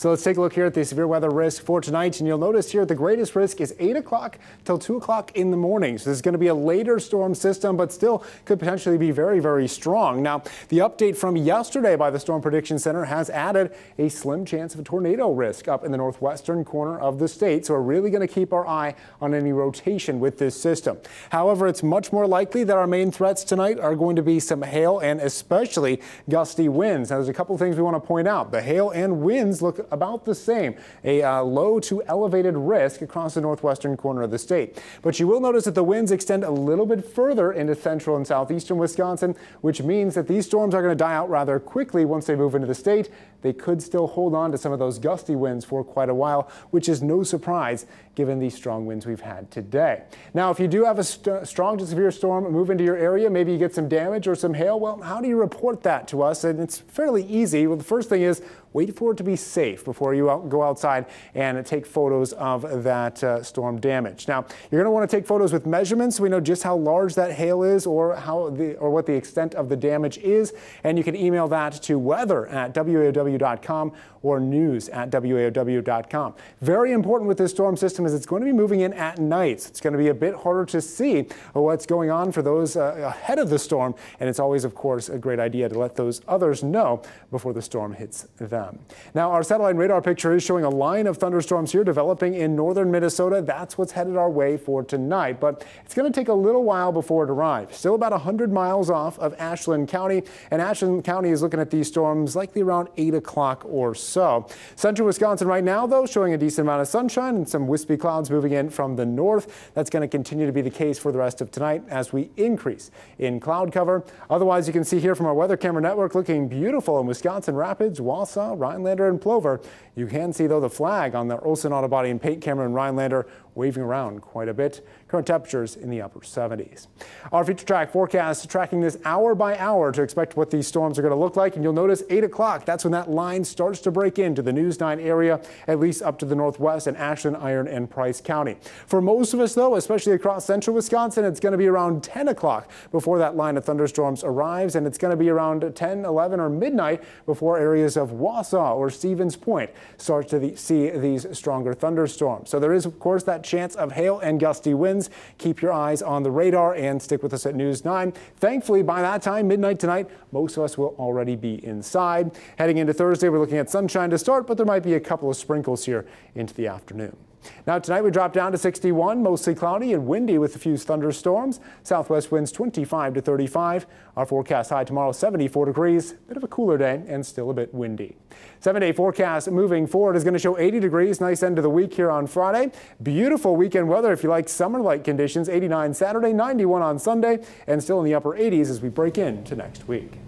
So let's take a look here at the severe weather risk for tonight. And you'll notice here the greatest risk is 8 o'clock till 2 o'clock in the morning. So this is going to be a later storm system, but still could potentially be very, very strong. Now, the update from yesterday by the Storm Prediction Center has added a slim chance of a tornado risk up in the northwestern corner of the state. So we're really going to keep our eye on any rotation with this system. However, it's much more likely that our main threats tonight are going to be some hail and especially gusty winds. Now, there's a couple of things we want to point out. The hail and winds look about the same, a low to elevated risk across the northwestern corner of the state. But you will notice that the winds extend a little bit further into central and southeastern Wisconsin, which means that these storms are going to die out rather quickly once they move into the state. They could still hold on to some of those gusty winds for quite a while, which is no surprise given the strong winds we've had today. Now, if you do have a strong to severe storm move into your area, maybe you get some damage or some hail, well, how do you report that to us? And it's fairly easy. Well, the first thing is wait for it to be safe before you go outside and take photos of that storm damage. Now, you're going to want to take photos with measurements so we know just how large that hail is or what the extent of the damage is. And you can email that to weather@waow.com or news@waow.com. Very important with this storm system is it's going to be moving in at night. So it's going to be a bit harder to see what's going on for those ahead of the storm. And it's always, of course, a great idea to let those others know before the storm hits them. Now, our satellite radar picture is showing a line of thunderstorms here developing in northern Minnesota. That's what's headed our way for tonight, but it's going to take a little while before it arrives. Still about 100 miles off of Ashland County, and Ashland County is looking at these storms likely around 8 o'clock or so. Central Wisconsin right now, though, showing a decent amount of sunshine and some wispy clouds moving in from the north. That's going to continue to be the case for the rest of tonight as we increase in cloud cover. Otherwise, you can see here from our weather camera network looking beautiful in Wisconsin Rapids, Wausau, Rhinelander, and Plover. You can see, though, the flag on the Olson Auto Body and Paint camera in Rhinelander waving around quite a bit. Current temperatures in the upper 70s. Our future track forecast tracking this hour by hour to expect what these storms are going to look like. And you'll notice 8 o'clock. That's when that line starts to break into the News 9 area, at least up to the northwest and Ashland, Iron, and Price County. For most of us, though, especially across central Wisconsin, it's going to be around 10 o'clock before that line of thunderstorms arrives. And it's going to be around 10, 11, or midnight before areas of Wausau or Stevens Point start to see these stronger thunderstorms. So there is, of course, that chance of hail and gusty winds. Keep your eyes on the radar and stick with us at News 9. Thankfully, by that time, midnight tonight, most of us will already be inside. Heading into Thursday, we're looking at sunshine to start, but there might be a couple of sprinkles here into the afternoon. Now tonight we drop down to 61, mostly cloudy and windy with a few thunderstorms. Southwest winds 25 to 35. Our forecast high tomorrow 74 degrees. Bit of a cooler day and still a bit windy. 7-day forecast moving forward is going to show 80 degrees. Nice end of the week here on Friday. Beautiful weekend weather if you like summer-like conditions. 89 Saturday, 91 on Sunday, and still in the upper 80s as we break into next week.